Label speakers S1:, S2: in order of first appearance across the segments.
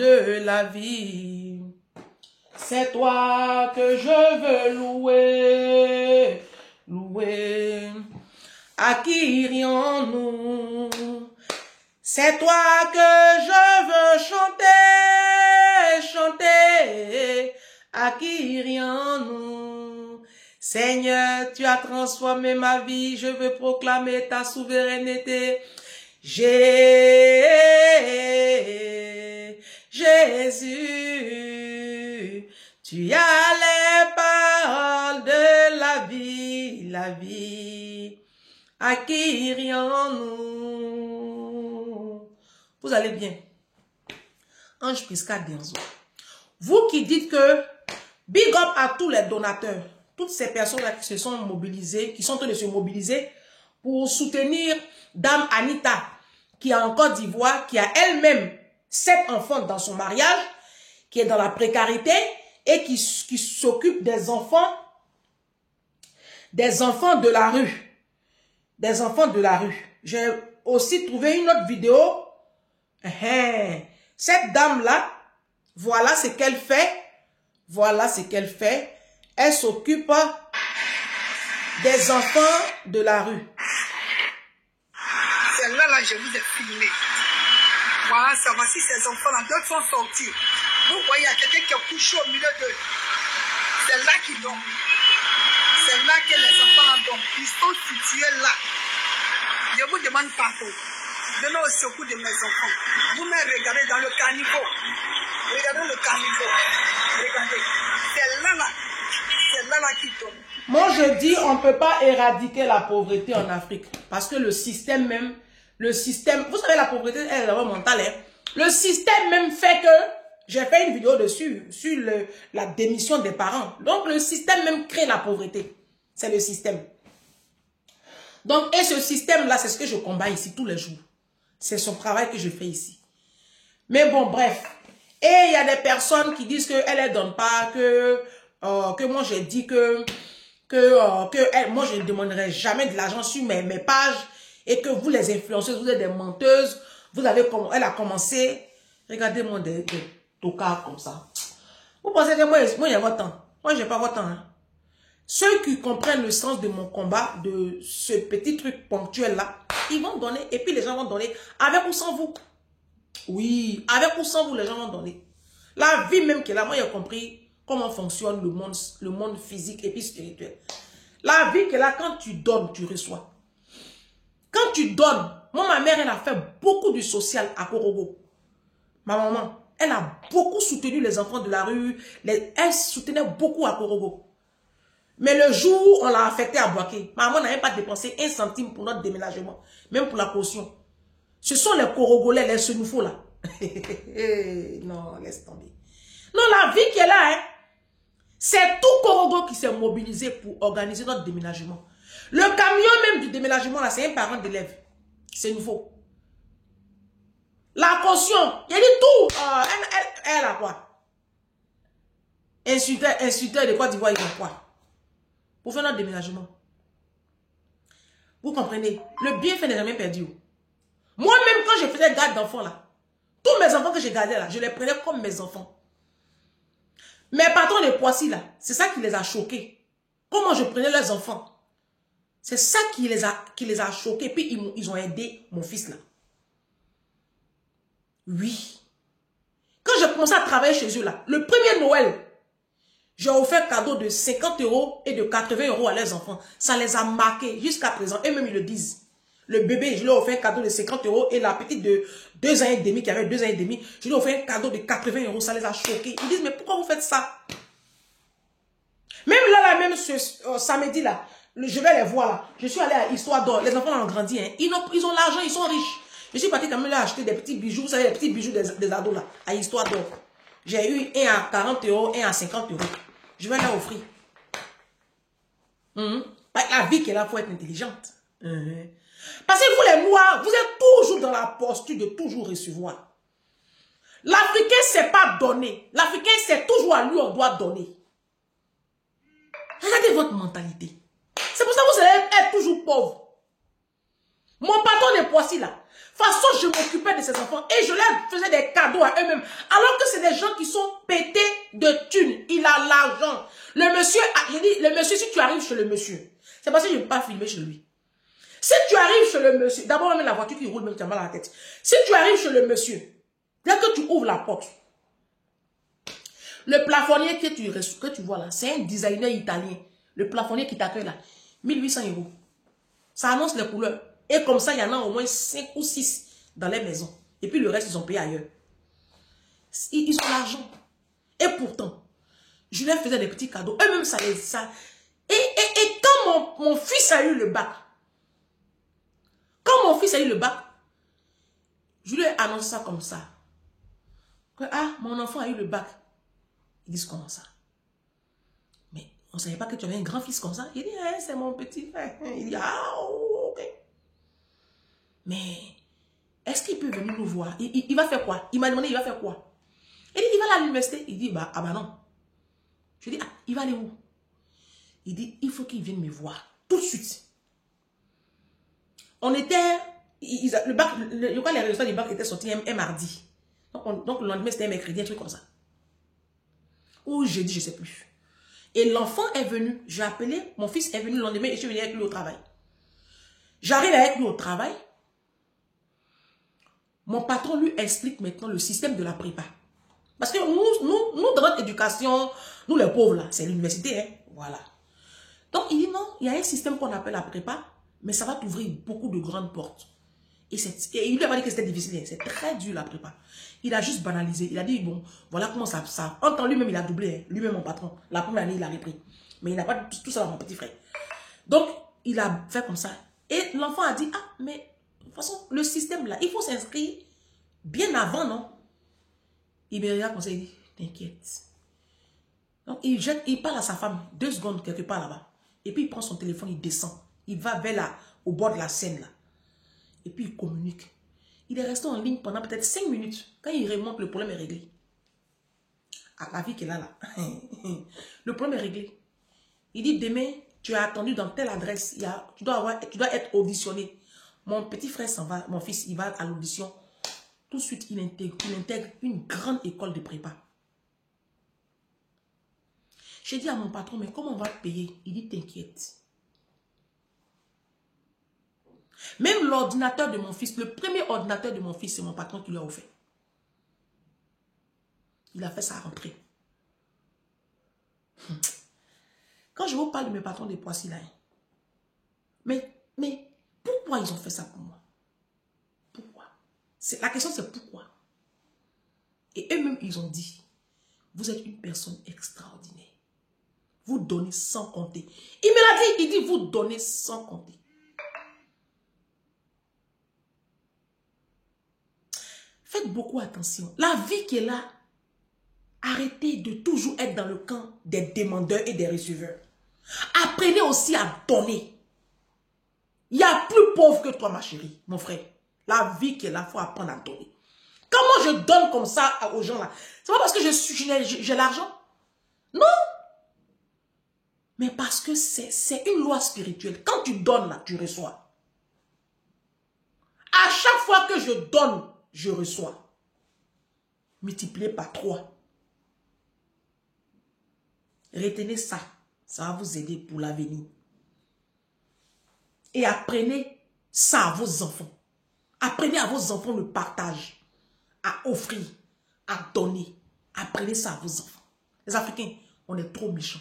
S1: de la vie. C'est toi que je veux louer, louer. À qui irions-nous? C'est toi que je veux chanter, chanter. À qui irions-nous? Seigneur, tu as transformé ma vie, je veux proclamer ta souveraineté. Jésus, tu as les paroles de la vie, la vie. À qui irions-nous? Vous allez bien. Ange Prisca Denzo. Vous qui dites que big up à tous les donateurs, toutes ces personnes-là qui se sont mobilisées, qui sont en train de se mobiliser pour soutenir Dame Anita, qui est en Côte d'Ivoire, qui a elle-même 7 enfants dans son mariage, qui est dans la précarité et qui s'occupe des enfants de la rue. Des enfants de la rue. J'ai aussi trouvé une autre vidéo. Cette dame-là, voilà ce qu'elle fait. Voilà ce qu'elle fait. Elle s'occupe des enfants de la rue.
S2: Celle-là, là, je vous ai filmé. Voilà, ça, voici ces enfants-là. D'autres sont sortis. Vous voyez, il y a quelqu'un qui est couché au milieu d'eux. C'est là qu'ils dorment. C'est là que les enfants dorment. Ils sont situés là. Je vous demande pardon. Donnez au secours de mes enfants. Vous me regardez dans le caniveau. Regardez le caniveau. Regardez. C'est là, là. C'est là, là qu'ils dorment.
S1: Moi, je dis, on ne peut pas éradiquer la pauvreté en Afrique. Parce que le système même, vous savez, la pauvreté, elle est vraiment mentale. Hein? Le système même fait que, j'ai fait une vidéo dessus, sur la démission des parents. Donc, le système même crée la pauvreté. C'est le système. Donc, et ce système-là, c'est ce que je combats ici tous les jours. C'est son travail que je fais ici. Mais bon, bref. Et il y a des personnes qui disent qu'elle ne donne pas, que moi j'ai dit moi je ne demanderai jamais de l'argent sur mes pages et que vous les influenceuses, vous êtes des menteuses. Elle a commencé, regardez-moi des tocards comme ça. Vous pensez que moi il y a votre temps. Moi j'ai pas votre temps. Hein. Ceux qui comprennent le sens de mon combat, de ce petit truc ponctuel là, ils vont donner et puis les gens vont donner avec ou sans vous. Oui, avec ou sans vous, les gens vont donner. La vie même qui est là, moi j'ai compris comment fonctionne le monde physique et puis spirituel. La vie qui est là, quand tu donnes, tu reçois. Quand tu donnes, moi ma mère elle a fait beaucoup de social à Korogo. Ma maman, elle a beaucoup soutenu les enfants de la rue, elle soutenait beaucoup à Korogo. Mais le jour où on l'a affecté à Boaké, maman n'avait pas dépensé 1 centime pour notre déménagement, même pour la caution. Ce sont les Korogolais, les Senoufos là. Non, laisse tomber. Non, la vie qui est là, hein, c'est tout Korogo qui s'est mobilisé pour organiser notre déménagement. Le camion même du déménagement là, c'est un parent d'élève. C'est nouveau. La caution, il y a dit tout. Elle a quoi? Insulteur de Côte d'Ivoire, il a quoi? Pour faire notre déménagement. Vous comprenez? Le bienfait n'est jamais perdu. Moi-même, quand je faisais garde d'enfants là, tous mes enfants que j'ai gardés là, je les prenais comme mes enfants. Mes patrons de Poissy là, c'est ça qui les a choqués. Comment je prenais leurs enfants? C'est ça qui les a choqués. Puis ils ont aidé mon fils là. Oui. Quand j'ai commencé à travailler chez eux là, le premier Noël, j'ai offert cadeau de 50 € et de 80 € à leurs enfants. Ça les a marqués jusqu'à présent. Eux-mêmes, ils le disent. Le bébé, je lui ai offert un cadeau de 50 € et la petite de 2 ans et demi, qui avait 2 ans et demi, je lui ai offert un cadeau de 80 €. Ça les a choqués. Ils disent, mais pourquoi vous faites ça? Même là, ce samedi là, je vais les voir là. Je suis allée à Histoire d'Or. Les enfants ont grandi. Hein. Ils ont l'argent, ils sont riches. Je suis partie quand même là acheter des petits bijoux. Vous savez, les petits bijoux des ados là, à Histoire d'Or. J'ai eu un à 40 €, un à 50 €. Je vais leur offrir. La vie qui est là, il faut être intelligente. Parce que vous les Noirs, vous êtes toujours dans la posture de toujours recevoir. L'Africain ne sait pas donner. L'Africain sait toujours à lui, on doit donner. Regardez votre mentalité. C'est pour ça que vous allez être toujours pauvre. Mon patron de Poissy là. De toute façon, je m'occupais de ces enfants et je leur faisais des cadeaux à eux-mêmes. Alors que c'est des gens qui sont pétés de thunes. Il a l'argent. Le monsieur, j'ai dit, le monsieur, si tu arrives chez le monsieur, c'est parce que je ne peux pas filmer chez lui. Si tu arrives chez le monsieur, d'abord même la voiture qui roule, même tu as mal à la tête. Si tu arrives chez le monsieur, dès que tu ouvres la porte, le plafonnier que tu vois là, c'est un designer italien. Le plafonnier qui t'accueille là, 1800 €. Ça annonce les couleurs. Et comme ça, il y en a au moins 5 ou 6 dans les maisons. Et puis le reste, ils ont payé ailleurs. Ils ont l'argent. Et pourtant, je leur faisais des petits cadeaux. Eux-mêmes, ça les... Et quand mon fils a eu le bac, je lui ai annoncé ça comme ça. Que, ah, mon enfant a eu le bac. Ils disent comment ça? Mais on ne savait pas que tu avais un grand-fils comme ça. Il dit, eh, c'est mon petit frère. Il dit, ah, ok. Mais, est-ce qu'il peut venir nous voir? Il va faire quoi? Il m'a demandé, il va faire quoi? Il dit, il va à l'université. Il dit, bah, ah bah non. Je dis, ah, il va aller où? Il dit, il faut qu'il vienne me voir. Tout de suite. On était, le bac, je crois que les résultats du bac étaient sortis un mardi. Donc le lendemain, c'était un mercredi, un truc comme ça. Ou jeudi, je ne sais plus. Et l'enfant est venu, j'ai appelé, mon fils est venu le lendemain et je suis venu avec lui au travail. J'arrive avec lui au travail. Mon patron lui explique maintenant le système de la prépa. Parce que nous dans notre éducation, nous les pauvres là, c'est l'université, hein, voilà. Donc il dit non, il y a un système qu'on appelle la prépa, mais ça va t'ouvrir beaucoup de grandes portes. Et il lui a pas dit que c'était difficile, c'est très dur la prépa. Il a juste banalisé, il a dit bon, voilà comment ça. En temps lui-même il a doublé, hein, lui-même mon patron. La première année il a repris. Mais il n'a pas tout ça dans mon petit frère. Donc il a fait comme ça. Et l'enfant a dit, ah mais de toute façon le système là, il faut s'inscrire bien avant, non? Il me regarde comme ça, il dit, t'inquiète. Donc il parle à sa femme 2 secondes quelque part là-bas. Et puis il prend son téléphone, il descend. Il va vers là, au bord de la Seine là. Et puis il communique. Il est resté en ligne pendant peut-être 5 minutes. Quand il remonte, le problème est réglé. À la vie qu'elle a là. Le problème est réglé. Il dit, demain, tu as attendu dans telle adresse. Tu dois être auditionné. Mon petit frère s'en va, mon fils, il va à l'audition. Tout de suite, il intègre une grande école de prépa. J'ai dit à mon patron, mais comment on va te payer? Il dit, t'inquiète. Même l'ordinateur de mon fils, le premier ordinateur de mon fils, c'est mon patron qui lui a offert. Il a fait sa rentrée. Quand je vous parle de mes patrons de Poissy là, mais pourquoi ils ont fait ça pour moi? Pourquoi? La question c'est pourquoi? Et eux-mêmes, ils ont dit, vous êtes une personne extraordinaire. Vous donnez sans compter. Il me l'a dit, il dit, vous donnez sans compter. Faites beaucoup attention. La vie qui est là, arrêtez de toujours être dans le camp des demandeurs et des receveurs. Apprenez aussi à donner. Il y a plus pauvre que toi, ma chérie, mon frère. La vie qui est là, il faut apprendre à donner. Comment je donne comme ça aux gens là? C'est pas parce que j'ai l'argent. Non. Mais parce que c'est une loi spirituelle. Quand tu donnes là, tu reçois. À chaque fois que je donne, je reçois. Multiplié par 3. Retenez ça. Ça va vous aider pour l'avenir. Et apprenez ça à vos enfants. Apprenez à vos enfants le partage. À offrir. À donner. Apprenez ça à vos enfants. Les Africains, on est trop méchants.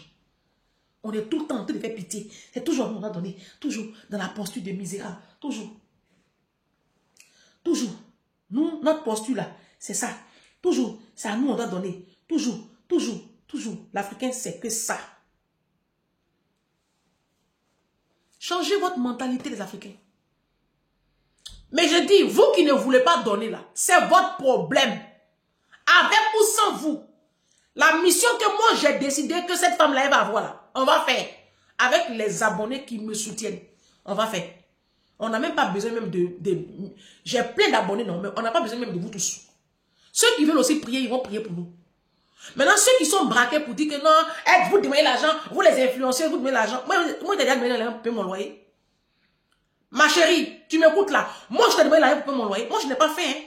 S1: On est tout le temps en train de faire pitié. C'est toujours on a donné. Toujours dans la posture de misérable. Toujours. Toujours. Nous, notre posture là, c'est ça. Toujours. C'est à nous on doit donner. Toujours. Toujours. Toujours. L'Africain, c'est que ça. Changez votre mentalité les Africains. Mais je dis, vous qui ne voulez pas donner là, c'est votre problème. Avec ou sans vous. La mission que moi j'ai décidé que cette femme-là elle va avoir là, on va faire. Avec les abonnés qui me soutiennent, on va faire. On n'a même pas besoin même de j'ai plein d'abonnés, non, mais on n'a pas besoin même de vous tous. Ceux qui veulent aussi prier, ils vont prier pour nous. Maintenant, ceux qui sont braqués pour dire que non, vous demandez l'argent, vous les influencez, vous demandez l'argent. Moi, j'ai déjà donné un peu mon loyer. Ma chérie, tu m'écoutes là. Moi, je t'ai demandé l'argent pour payer mon loyer. Moi, je n'ai pas fait. Hein.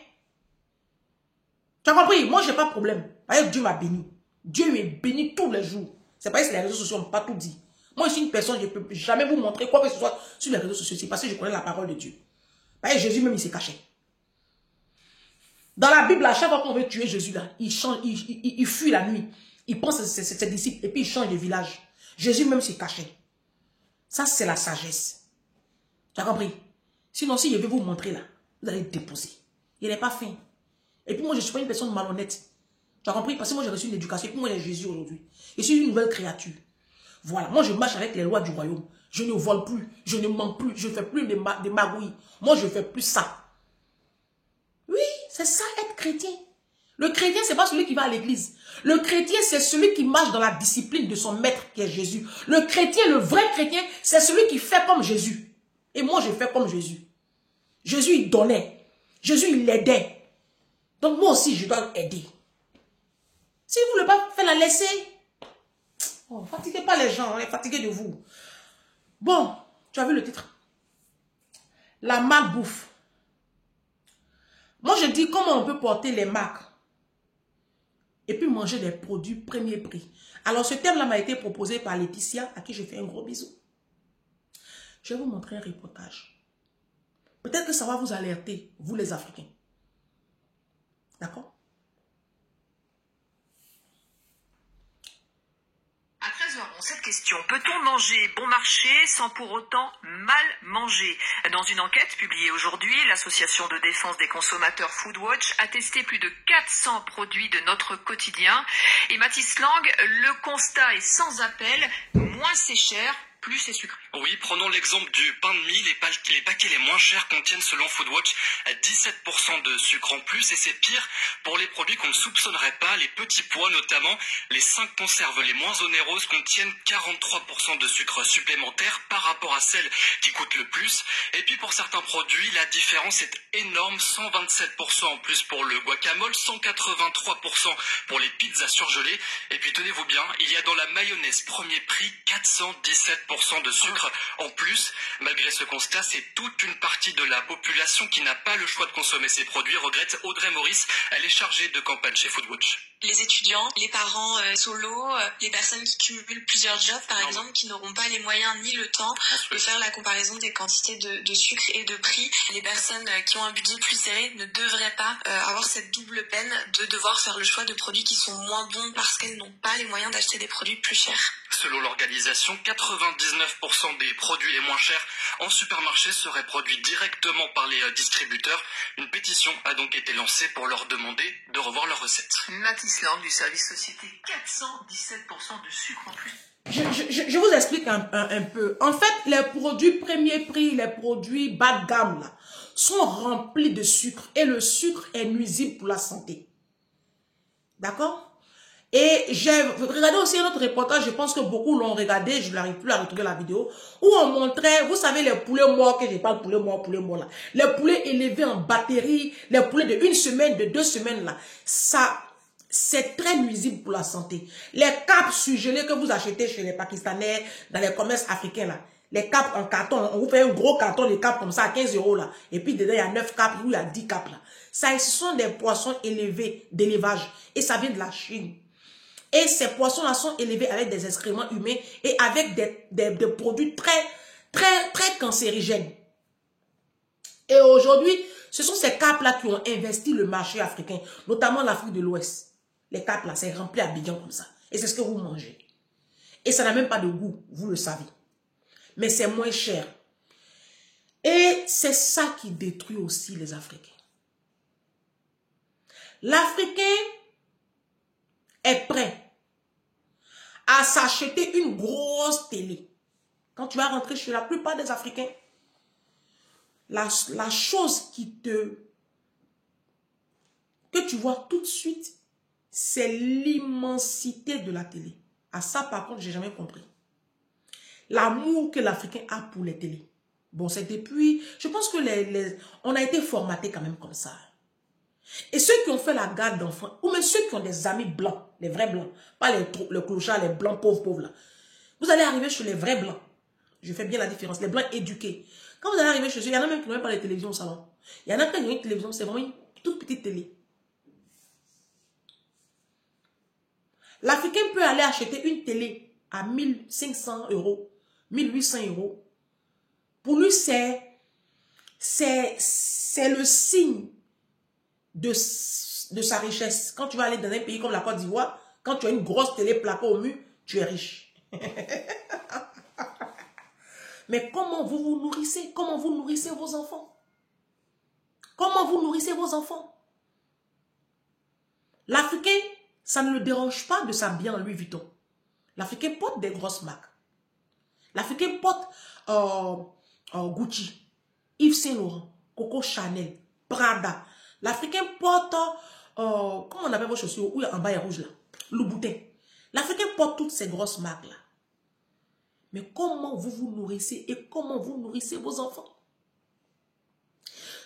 S1: Tu as compris? Moi, je n'ai pas de problème. Dieu m'a béni. Dieu m'a béni tous les jours. C'est pas que les réseaux sociaux n'ont pas tout dit. Moi, je suis une personne, je ne peux jamais vous montrer quoi que ce soit sur les réseaux sociaux. C'est parce que je connais la parole de Dieu. Jésus même, il s'est caché. Dans la Bible, à chaque fois qu'on veut tuer Jésus, là, il change, il fuit la nuit. Il prend ses disciples et puis il change de village. Jésus même s'est caché. Ça, c'est la sagesse. Tu as compris? Sinon, si je vais vous montrer là, vous allez déposer. Il n'est pas fin. Et puis moi, je ne suis pas une personne malhonnête. Tu as compris? Parce que moi, j'ai reçu une éducation. Et puis moi, j'ai Jésus aujourd'hui. Je suis une nouvelle créature. Voilà. Moi, je marche avec les lois du royaume. Je ne vole plus. Je ne mens plus. Je ne fais plus des magouilles. Moi, je ne fais plus ça. Oui, c'est ça être chrétien. Le chrétien, ce n'est pas celui qui va à l'église. Le chrétien, c'est celui qui marche dans la discipline de son maître qui est Jésus. Le chrétien, le vrai chrétien, c'est celui qui fait comme Jésus. Et moi, je fais comme Jésus. Jésus, il donnait. Jésus, il l'aidait. Donc moi aussi, je dois aider. Si vous ne voulez pas faire la laisser, oh, fatiguez pas les gens, on est fatigué de vous. Bon, tu as vu le titre. La marque bouffe. Moi, je dis comment on peut porter les marques et puis manger des produits premier prix. Alors, ce thème-là m'a été proposé par Laetitia, à qui je fais un gros bisou. Je vais vous montrer un reportage. Peut-être que ça va vous alerter, vous les Africains. D'accord?
S3: À 13h11, cette question. Peut-on manger bon marché sans pour autant mal manger? Dans une enquête publiée aujourd'hui, l'association de défense des consommateurs Foodwatch a testé plus de 400 produits de notre quotidien. Et Mathis Lang, le constat est sans appel. Moins c'est cher, plus c'est sucré.
S4: Oui, prenons l'exemple du pain de mie. Les paquets les moins chers contiennent, selon Foodwatch, 17% de sucre en plus. Et c'est pire pour les produits qu'on ne soupçonnerait pas. Les petits pois notamment. Les 5 conserves les moins onéreuses contiennent 43% de sucre supplémentaire par rapport à celles qui coûtent le plus. Et puis pour certains produits, la différence est énorme. 127% en plus pour le guacamole, 183% pour les pizzas surgelées. Et puis tenez-vous bien, il y a dans la mayonnaise premier prix 417% de sucre en plus. Malgré ce constat, c'est toute une partie de la population qui n'a pas le choix de consommer ces produits, regrette Audrey Maurice. Elle est chargée de campagne chez Foodwatch.
S5: Les étudiants, les parents solo, les personnes qui cumulent plusieurs jobs par exemple, qui n'auront pas les moyens ni le temps de faire la comparaison des quantités de sucre et de prix. Les personnes qui ont un budget plus serré ne devraient pas avoir cette double peine de devoir faire le choix de produits qui sont moins bons parce qu'elles n'ont pas les moyens d'acheter des produits plus chers.
S4: Selon l'organisation, 99% des produits les moins chers en supermarché seraient produits directement par les distributeurs. Une pétition a donc été lancée pour leur demander de revoir leurs recettes.
S3: Mathis Lang du service société, 417% de sucre en plus.
S1: Je vous explique un peu. En fait, les produits premier prix, les produits bas de gamme, là, sont remplis de sucre. Et le sucre est nuisible pour la santé. D'accord? Et j'ai regardé aussi un autre reportage, je pense que beaucoup l'ont regardé, je n'arrive plus à retrouver la vidéo, où on montrait, vous savez, les poulets morts, que je parle poulet mort là, les poulets élevés en batterie, les poulets de 1 semaine, de 2 semaines là, ça, c'est très nuisible pour la santé. Les capes surgelées que vous achetez chez les Pakistanais, dans les commerces africains là, les capes en carton, on vous fait un gros carton de capes comme ça à 15 € là, et puis dedans il y a 9 capes, ou il y a 10 capes là. Ça, ce sont des poissons élevés, d'élevage, et ça vient de la Chine. Et ces poissons-là sont élevés avec des excréments humains et avec des produits très cancérigènes. Et aujourd'hui, ce sont ces capes-là qui ont investi le marché africain, notamment l'Afrique de l'Ouest. Les capes-là, c'est rempli à bidon comme ça. Et c'est ce que vous mangez. Et ça n'a même pas de goût, vous le savez. Mais c'est moins cher. Et c'est ça qui détruit aussi les Africains. L'Africain est prêt à s'acheter une grosse télé. Quand tu vas rentrer chez la plupart des Africains, la chose que tu vois tout de suite, c'est l'immensité de la télé. À ça, par contre, j'ai jamais compris. L'amour que l'Africain a pour les télés. Bon, c'est depuis... Je pense que on a été formaté quand même comme ça. Et ceux qui ont fait la garde d'enfants, ou même ceux qui ont des amis blancs, les vrais blancs, pas les clochards, les blancs pauvres là. Vous allez arriver chez les vrais blancs. Je fais bien la différence. Les blancs éduqués. Quand vous allez arriver chez eux, il y en a même qui n'ont même pas de télévision au salon. Il y en a qui ont une télévision, c'est vraiment une toute petite télé. L'Africain peut aller acheter une télé à 1500 €, 1800 €. Pour lui, c'est le signe de sa richesse. Quand tu vas aller dans un pays comme la Côte d'Ivoire, quand tu as une grosse télé plaquée au mur, tu es riche. Mais comment vous vous nourrissez? Comment vous nourrissez vos enfants? Comment vous nourrissez vos enfants? L'Africain, ça ne le dérange pas de s'habiller en Louis Vuitton. L'Africain porte des grosses marques. L'Africain porte Gucci, Yves Saint Laurent, Coco Chanel, Prada. L'Africain porte, comment on appelle vos chaussures, où en bas est rouge là, Louboutin. L'Africain porte toutes ces grosses marques là. Mais comment vous vous nourrissez et comment vous nourrissez vos enfants?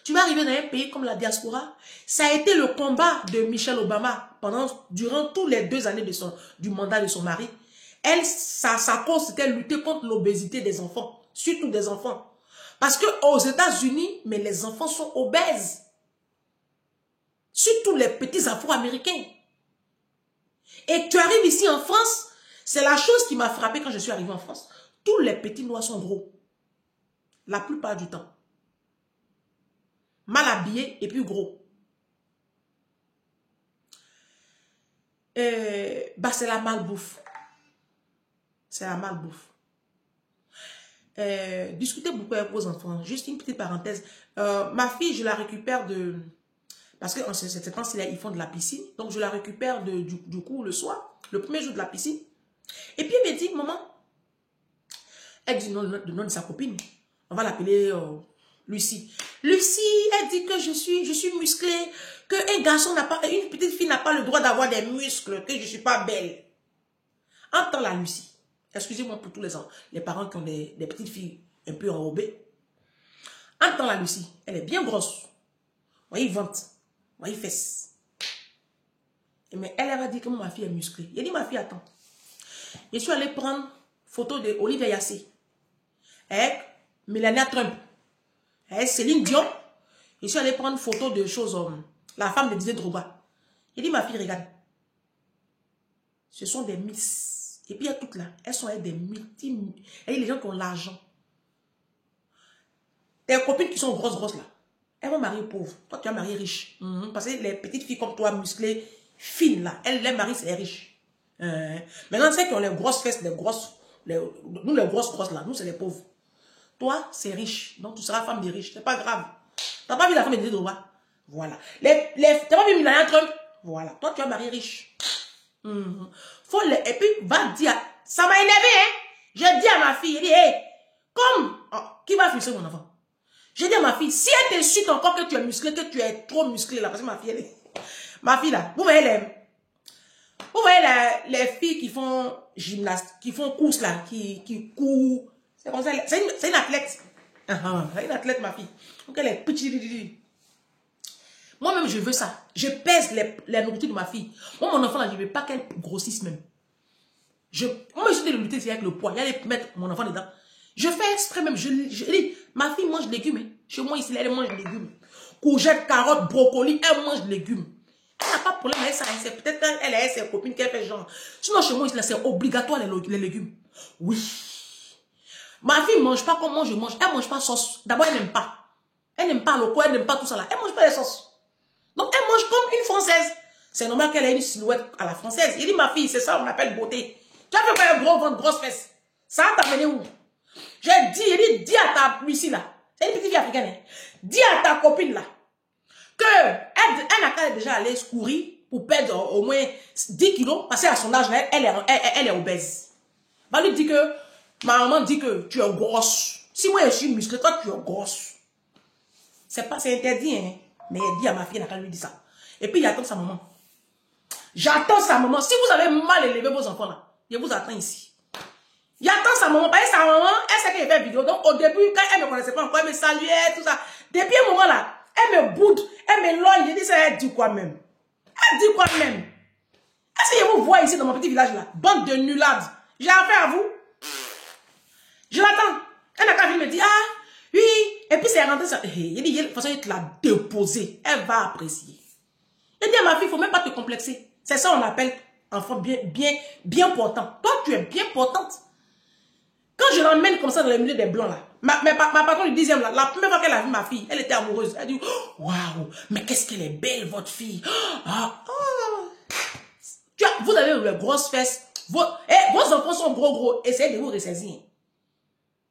S1: Tu vas arriver dans un pays comme la diaspora. Ça a été le combat de Michelle Obama durant tous les 2 années du mandat de son mari. Sa cause, c'était lutter contre l'obésité des enfants, surtout des enfants. Parce qu'aux États-Unis, mais les enfants sont obèses. Surtout les petits Afro-Américains. Et tu arrives ici en France, c'est la chose qui m'a frappé quand je suis arrivée en France. Tous les petits noirs sont gros. La plupart du temps. Mal habillés et puis gros. C'est la malbouffe. C'est la malbouffe. Discutez beaucoup avec vos enfants. Juste une petite parenthèse. Ma fille, je la récupère de... Parce que en ce temps-ci, ils font de la piscine. Donc, je la récupère du coup le soir, le premier jour de la piscine. Et puis, elle me dit, maman, elle dit le nom de sa copine. On va l'appeler Lucie. Lucie, elle dit que je suis musclée, qu'un garçon n'a pas, une petite fille n'a pas le droit d'avoir des muscles, que je ne suis pas belle. Entends la Lucie. Excusez-moi pour tous les parents qui ont des petites filles un peu enrobées. Entends la Lucie. Elle est bien grosse. Voyez, ventre. Voyez, fesses. Mais elle va dire que ma fille est musclée. Il a dit, ma fille, attends. Je suis allée prendre photo de Olivia Yassé. Avec Melania Trump. Avec Céline Dion. Je suis allée prendre photo de choses. La femme de Didier Drogba. Il dit, ma fille, regarde. Ce sont des miss. Et puis il y a toutes là. Elles sont avec des multi. Et les gens qui ont l'argent. Tes copines qui sont grosses là. Elles vont marier pauvres. Toi, tu vas marier riche. Parce que les petites filles comme toi, musclées, fines là, elles, les maris, c'est riche. Maintenant, ceux qui ont les grosses fesses, nous, les grosses là, nous, c'est les pauvres. Toi, c'est riche. Donc, tu seras femme de riche. C'est pas grave. T'as pas vu la femme de Didier Drogba? Voilà. T'as pas vu Melania Trump? Voilà. Toi, tu vas marier riche. Et puis, va dire. Ça m'a énervé, hein? J'ai dit à ma fille, elle dit, hey, qui va frustrer mon enfant? J'ai dit à ma fille, si elle t'insulte encore que tu es musclé, que tu es trop musclé là, parce que ma fille là, vous voyez les filles qui font gymnastique, qui font course là, qui courent, c'est comme ça, c'est une athlète. C'est une athlète, ma fille. Donc elle est petite. Moi-même, je veux ça. Je pèse les nourritures de ma fille. Moi, mon enfant là, je ne veux pas qu'elle grossisse même. Moi, je suis de lutter avec le poids. Il y a mettre mon enfant dedans. Je fais exprès même. Je dis, ma fille mange légumes. Hein. Chez moi, ici, elle mange légumes. Courgettes, carottes, brocolis, elle mange légumes. Elle n'a pas de problème avec ça. C'est peut-être quand elle est ses copines qu'elle fait genre. Sinon, chez moi, c'est obligatoire les légumes. Oui. Ma fille ne mange pas comme moi je mange. Elle ne mange pas sauce. D'abord, elle n'aime pas. Elle n'aime pas le quoi, elle n'aime pas tout ça là. Elle ne mange pas les sauces. Donc, elle mange comme une Française. C'est normal qu'elle ait une silhouette à la Française. Il dit, ma fille, c'est ça, on appelle beauté. Tu as fait pas un gros ventre, grosse fesse. Ça va t'amener où? J'ai dit, il dit, dis à ta Lucie là. C'est une petite fille africaine. Hein. Dis à ta copine là. Elle n'a qu'à déjà aller courir pour perdre au moins 10 kilos. Parce qu'à son âge, elle est obèse. Va lui dire que, ma maman dit que tu es grosse. Si moi je suis musclée, toi tu es grosse. C'est interdit, hein. Mais elle dit à ma fille, elle n'a qu'à lui dire ça. Et puis il attend sa maman. J'attends sa maman. Si vous avez mal élevé vos enfants là, je vous attends ici. Il attend sa maman. Parce que sa maman, elle sait qu'elle fait une vidéo. Donc au début, quand elle ne me connaissait pas encore, elle me saluait, tout ça. Depuis un moment là, elle me boude, elle me logne. Je dis ça, elle dit quoi même? Elle dit quoi même? Est-ce que je vous vois ici dans mon petit village là? Bande de nullades. J'ai affaire à vous. Je l'attends. Elle n'a qu'à venir me dire, ah, oui, puis c'est rentré ça. Il dit, de toute façon, il te l'a déposé. Elle va apprécier. Il dit à ma fille, il ne faut même pas te complexer. C'est ça on appelle enfant bien portant. Toi, tu es bien portante. Quand je l'emmène comme ça dans les milieux des blancs, là, ma patronne du 10e, là, la première fois qu'elle a vu ma fille, elle était amoureuse. Elle dit, waouh, mais qu'est-ce qu'elle est belle, votre fille. Vous avez les grosses fesses. Vos enfants sont gros. Essayez de vous ressaisir.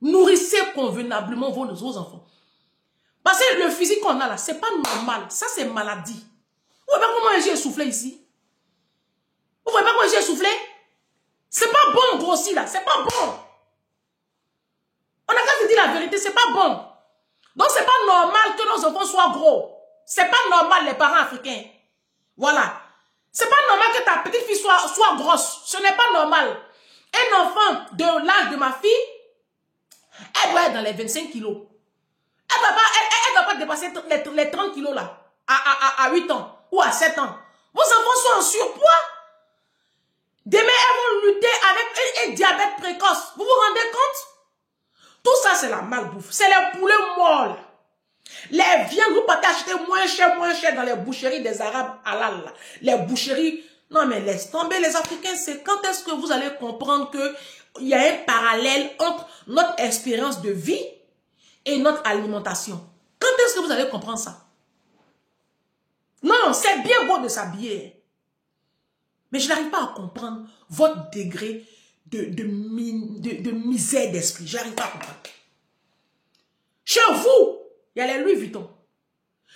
S1: Nourrissez convenablement vos enfants. Parce que le physique qu'on a là, c'est pas normal. Ça, c'est maladie. Vous voyez pas comment j'ai soufflé ici? Vous voyez pas comment j'ai soufflé? C'est pas bon grossir là, c'est pas bon. On a qu'à se dire la vérité, c'est pas bon. Donc c'est pas normal que nos enfants soient gros. C'est pas normal les parents africains. Voilà. C'est pas normal que ta petite fille soit grosse. Ce n'est pas normal. Un enfant de l'âge de ma fille, elle doit être dans les 25 kilos. Elle ne va pas dépasser les 30 kilos là, à 8 ans ou à 7 ans. Vos enfants sont en surpoids. Demain, elles vont lutter avec un diabète précoce. Vous vous rendez compte? Tout ça, c'est la malbouffe. C'est les poulets molles. Les viandes, vous partez acheter moins cher dans les boucheries des Arabes halal. Là. Les boucheries... Non, mais laisse tomber les Africains. C'est quand est-ce que vous allez comprendre qu'il y a un parallèle entre notre expérience de vie et notre alimentation? Quand est-ce que vous allez comprendre ça? Non, c'est bien beau de s'habiller. Mais je n'arrive pas à comprendre votre degré de misère d'esprit. Je n'arrive pas à comprendre. Chez vous, il y a les Louis Vuitton.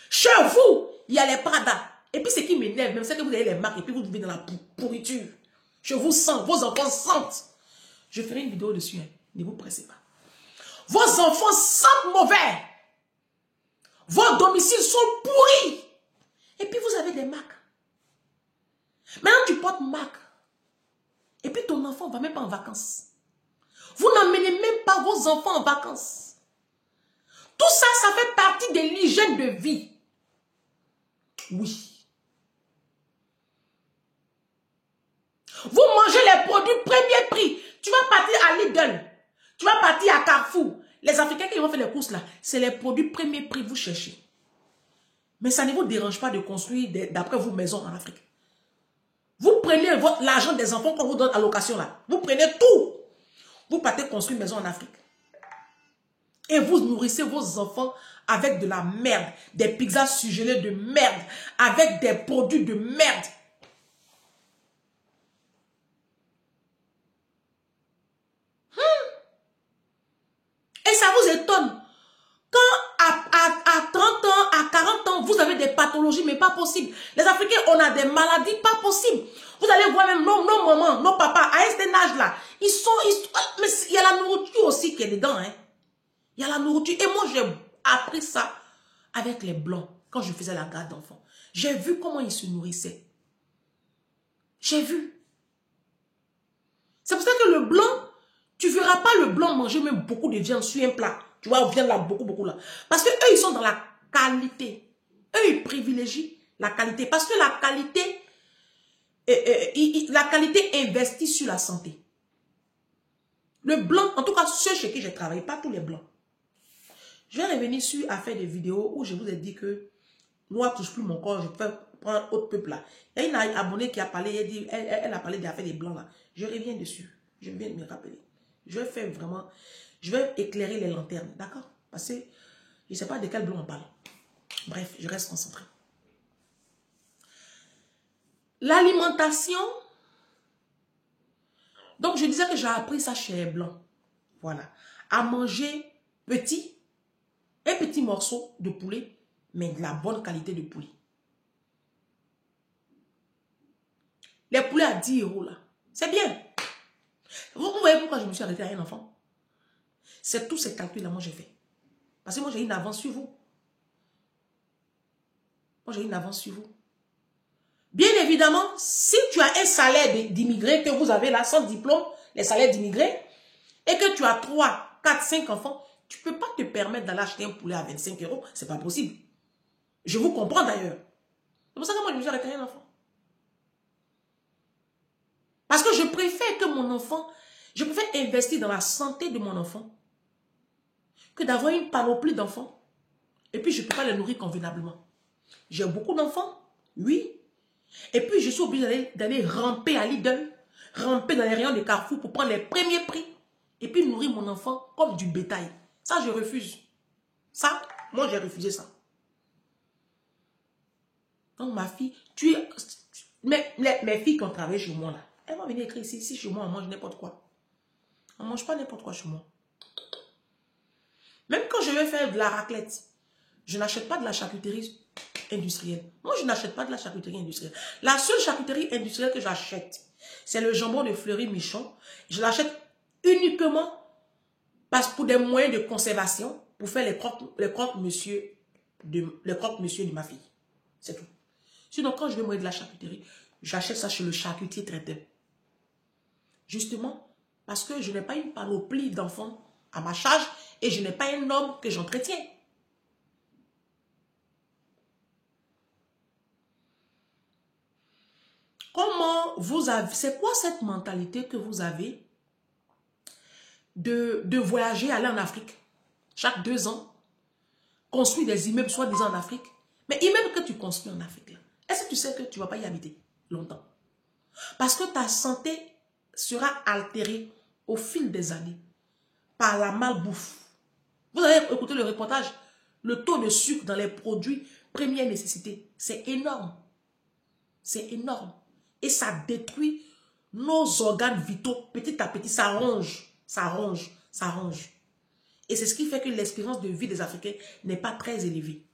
S1: Chez vous, il y a les Prada. Et puis ce qui m'énerve même, c'est que vous avez les marques et puis vous vivez dans la pourriture. Je vous sens, vos enfants sentent. Je ferai une vidéo dessus, hein. Ne vous pressez pas. Vos enfants sentent mauvais. Vos domiciles sont pourris. Et puis vous avez des marques. Maintenant tu portes marque. Et puis ton enfant ne va même pas en vacances. Vous n'emmenez même pas vos enfants en vacances. Tout ça, ça fait partie de l'hygiène de vie. Oui. Vous mangez les produits premier prix. Tu vas partir à Lidl. Tu vas partir à Carrefour. Les Africains qui vont faire les courses là, c'est les produits premier prix que vous cherchez. Mais ça ne vous dérange pas de construire d'après vous maisons en Afrique. Vous prenez l'argent des enfants qu'on vous donne à location là. Vous prenez tout. Vous partez construire une maison en Afrique. Et vous nourrissez vos enfants avec de la merde. Des pizzas surgelées de merde. Avec des produits de merde. Et ça vous étonne. Quand à 30 ans, à 40 ans, vous avez des pathologies, mais pas possible. Les Africains, on a des maladies pas possibles. Vous allez voir même nos mamans, nos papas, à cet âge-là, mais il y a la nourriture aussi qui est dedans. Hein. Il y a la nourriture. Et moi, j'ai appris ça avec les Blancs, quand je faisais la garde d'enfants. J'ai vu comment ils se nourrissaient. J'ai vu. C'est pour ça que le Blanc, tu ne verras pas le Blanc manger même beaucoup de viande sur un plat. Tu vois, viande là, beaucoup là. Parce que eux, ils sont dans la qualité. Eux, ils privilégient la qualité. Parce que la qualité investit sur la santé. Le Blanc, en tout cas, ceux chez qui j'ai travaillé, pas tous les Blancs. Je vais revenir sur à faire des vidéos où je vous ai dit que Noir touche plus mon corps, je peux prendre autre peuple là. Il y a une abonnée qui a parlé, elle a parlé des affaires des Blancs là. Je reviens dessus. Je viens de me rappeler. Je vais faire vraiment, je vais éclairer les lanternes, d'accord? Parce que je ne sais pas de quel Blanc on parle. Bref, je reste concentré. L'alimentation. Donc, je disais que j'ai appris ça chez les Blancs. Voilà. À manger petit. Un petit morceau de poulet, mais de la bonne qualité de poulet. Les poulets à 10 € là, c'est bien. Vous voyez pourquoi je me suis arrêtée à un enfant? C'est tous ces calculs là, moi j'ai fait. Parce que moi j'ai une avance sur vous. Moi j'ai une avance sur vous. Bien évidemment, si tu as un salaire d'immigré que vous avez là, sans diplôme, les salaires d'immigrés, et que tu as 3, 4, 5 enfants, tu ne peux pas te permettre d'aller acheter un poulet à 25 €. Ce n'est pas possible. Je vous comprends d'ailleurs. C'est pour ça que moi, je me suis arrêté à un enfant. Parce que je préfère que mon enfant, je préfère investir dans la santé de mon enfant que d'avoir une panoplie d'enfants Et puis, je ne peux pas les nourrir convenablement. J'ai beaucoup d'enfants, oui. Et puis, je suis obligée d'aller ramper à Lidl, ramper dans les rayons de Carrefour pour prendre les premiers prix. Et puis, nourrir mon enfant comme du bétail. Ça, je refuse. Ça, moi, j'ai refusé ça. Donc, ma fille, mes filles qui ont travaillé chez moi, là, elles vont venir écrire ici. Si chez moi, on mange n'importe quoi. On ne mange pas n'importe quoi chez moi. Même quand je vais faire de la raclette, je n'achète pas de la charcuterie industrielle. Moi, je n'achète pas de la charcuterie industrielle. La seule charcuterie industrielle que j'achète, c'est le jambon de Fleury-Michon. Je l'achète uniquement parce pour des moyens de conservation, pour faire les croque-monsieur de ma fille. C'est tout. Sinon, quand je vais manger de la charcuterie, j'achète ça chez le charcutier traiteur. Justement, parce que je n'ai pas une panoplie d'enfants à ma charge et je n'ai pas un homme que j'entretiens. Comment vous avez... C'est quoi cette mentalité que vous avez de voyager, aller en Afrique chaque 2 ans, construire des immeubles soi-disant en Afrique? Mais immeubles que tu construis en Afrique, est-ce que tu sais que tu ne vas pas y habiter longtemps? Parce que ta santé sera altérée au fil des années par la malbouffe. Vous avez écouté le reportage, le taux de sucre dans les produits première nécessité, c'est énorme. C'est énorme. Et ça détruit nos organes vitaux petit à petit. Ça ronge, ça ronge, ça ronge. Et c'est ce qui fait que l'espérance de vie des Africains n'est pas très élevée.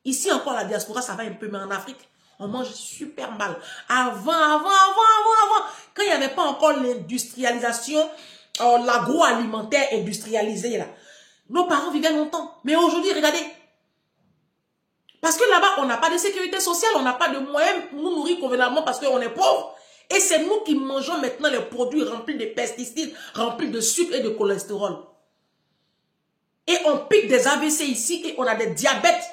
S1: Ici encore, la diaspora, ça va un peu, mais en Afrique, on mange super mal. Avant, quand il n'y avait pas encore l'industrialisation, l'agroalimentaire industrialisé, là, nos parents vivaient longtemps. Mais aujourd'hui, regardez. Parce que là-bas, on n'a pas de sécurité sociale, on n'a pas de moyens pour nous nourrir convenablement parce qu'on est pauvres. Et c'est nous qui mangeons maintenant les produits remplis de pesticides, remplis de sucre et de cholestérol. Et on pique des AVC ici et on a des diabètes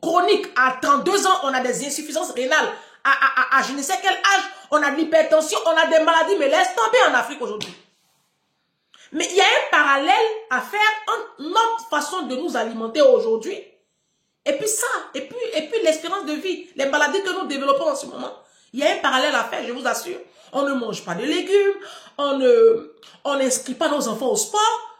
S1: chroniques. À 32 ans, on a des insuffisances rénales. À je ne sais quel âge, on a de l'hypertension, on a des maladies. Mais laisse tomber en Afrique aujourd'hui. Mais il y a un parallèle à faire entre notre façon de nous alimenter aujourd'hui. Et puis ça, et puis l'espérance de vie, les maladies que nous développons en ce moment. Il y a un parallèle à faire, je vous assure. On ne mange pas de légumes, on n'inscrit pas nos enfants au sport.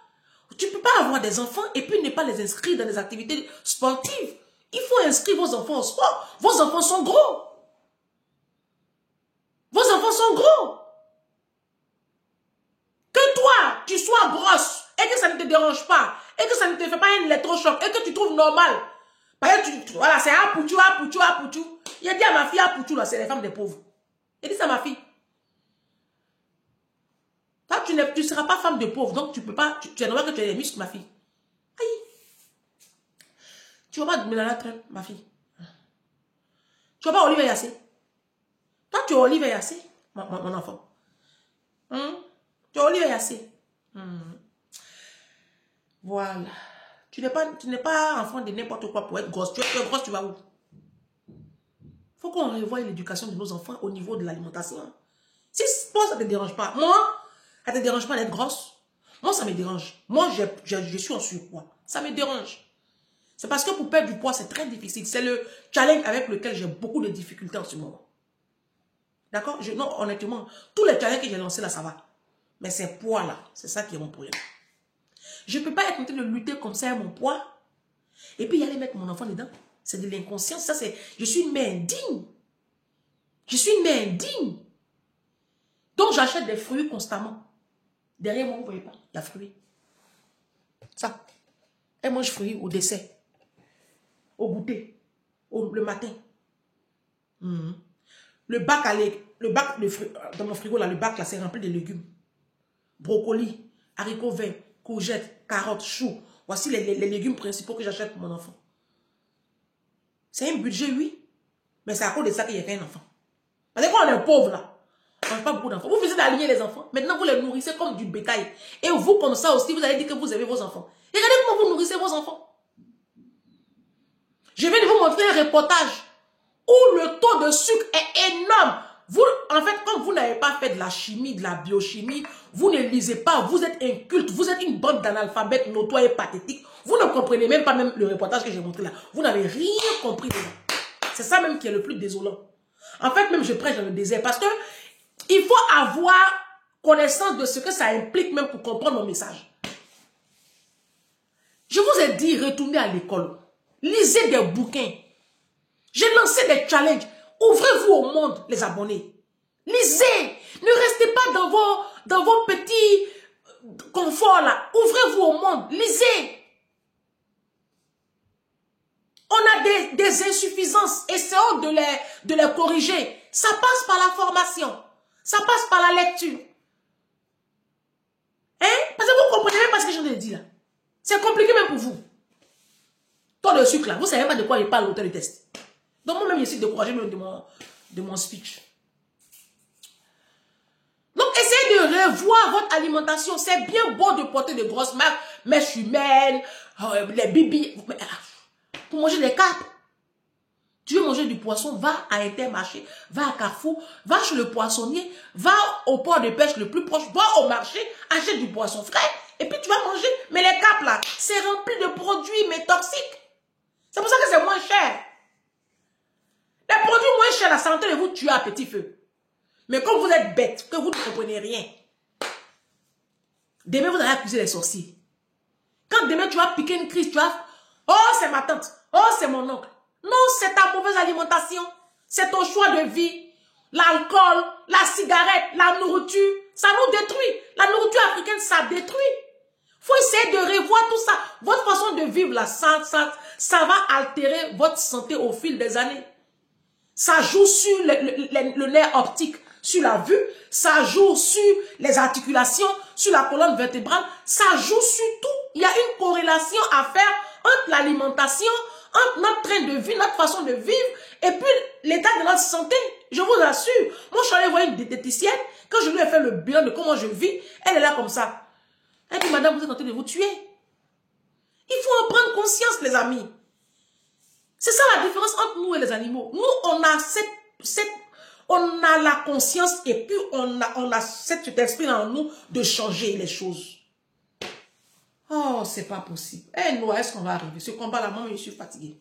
S1: Tu ne peux pas avoir des enfants et puis ne pas les inscrire dans des activités sportives. Il faut inscrire vos enfants au sport. Vos enfants sont gros. Vos enfants sont gros. Que toi, tu sois grosse et que ça ne te dérange pas et que ça ne te fait pas un électrochoc et que tu trouves normal. Voilà, c'est apoutou. Il a dit à ma fille, apoutou, là, c'est les femmes des pauvres. Il dit ça à ma fille. Toi, tu ne seras pas femme de pauvre, donc tu peux pas, tu es normal que tu aies des muscles, ma fille. Aïe. Tu vas pas me donner la crème, ma fille. Tu vas pas Olivier Yassé. Toi, tu es Olivier Yassé, mon enfant. Tu es Olivier Yassé. Voilà. Tu n'es pas enfant de n'importe quoi pour être grosse. Tu es grosse, tu vas où? Il faut qu'on revoie l'éducation de nos enfants au niveau de l'alimentation. Si toi, ça ne te dérange pas. Moi, ça ne te dérange pas d'être grosse. Moi, ça me dérange. Moi, je suis en surpoids. Ça me dérange. C'est parce que pour perdre du poids, c'est très difficile. C'est le challenge avec lequel j'ai beaucoup de difficultés en ce moment. D'accord? Non, honnêtement, tous les challenges que j'ai lancés là, ça va. Mais ces poids-là, c'est ça qui est mon problème. Je ne peux pas être en train de lutter comme ça à mon poids. Et puis y aller mettre mon enfant dedans. C'est de l'inconscience. Ça, c'est... Je suis une mère indigne. Je suis une mère indigne. Donc j'achète des fruits constamment. Derrière moi, vous ne voyez pas. Il y a fruits. Ça. Elle mange fruits au dessert. Au goûter. Le matin. Le bac dans mon frigo, là, le bac, là, c'est rempli de légumes. Brocoli, haricots verts, courgettes, carottes, choux. Voici les légumes principaux que j'achète pour mon enfant. C'est un budget, oui. Mais c'est à cause de ça qu'il y a fait un enfant. Parce que quand on est pauvre, là, on n'a pas beaucoup d'enfants. Vous faisiez d'aligner les enfants. Maintenant, vous les nourrissez comme du bétail. Et vous, comme ça aussi, vous allez dire que vous avez vos enfants. Et regardez comment vous nourrissez vos enfants. Je vais vous montrer un reportage où le taux de sucre est énorme. Vous, en fait, quand vous n'avez pas fait de la chimie, de la biochimie, vous ne lisez pas, vous êtes inculte, vous êtes une bande d'analphabètes notoires et pathétiques. Vous ne comprenez même pas même le reportage que j'ai montré là. Vous n'avez rien compris dedans. C'est ça même qui est le plus désolant. En fait, même je prêche dans le désert parce que il faut avoir connaissance de ce que ça implique même pour comprendre mon message. Je vous ai dit, retournez à l'école. Lisez des bouquins. J'ai lancé des challenges. Ouvrez-vous au monde, les abonnés. Lisez. Ne restez pas dans vos petits conforts là. Ouvrez-vous au monde. Lisez. On a des insuffisances. Essayons de les corriger. Ça passe par la formation. Ça passe par la lecture. Hein? Parce que vous comprenez même pas ce que je viens de dire là. C'est compliqué même pour vous. Taux de sucre là, vous ne savez pas de quoi il parle l'auteur du test. Donc moi-même, je suis découragé même de mon speech. Donc essayez de revoir votre alimentation. C'est bien beau de porter de grosses marques, mèches humaines, les bibis. Pour manger des carpes. Tu veux manger du poisson, va à Intermarché, va à Carrefour, va chez le poissonnier, va au port de pêche le plus proche, va au marché, achète du poisson frais, et puis tu vas manger. Mais les carpes là, c'est rempli de produits mais toxiques. C'est pour ça que c'est moins cher. Les produits moins chers, la santé de vous tuer à petit feu. Mais comme vous êtes bête, que vous ne comprenez rien, demain vous allez accuser les sorciers. Quand demain tu vas piquer une crise, tu vas... Oh, c'est ma tante. Oh, c'est mon oncle. Non, c'est ta mauvaise alimentation. C'est ton choix de vie. L'alcool, la cigarette, la nourriture, ça nous détruit. La nourriture africaine, ça détruit. Faut essayer de revoir tout ça. Votre façon de vivre là, ça va altérer votre santé au fil des années. Ça joue sur le nerf optique, sur la vue. Ça joue sur les articulations, sur la colonne vertébrale. Ça joue sur tout. Il y a une corrélation à faire entre l'alimentation, entre notre train de vie, notre façon de vivre, et puis l'état de notre santé. Je vous assure. Moi, je suis allée voir une diététicienne. Quand je lui ai fait le bilan de comment je vis, elle est là comme ça. Elle dit, madame, vous êtes en train de vous tuer. Il faut en prendre conscience, les amis. C'est ça la différence entre nous et les animaux. Nous, on a la conscience et puis on a cet esprit en nous de changer les choses. Oh, c'est pas possible. Eh, Noah, est-ce qu'on va arriver? Ce combat-là, moi, je suis fatiguée.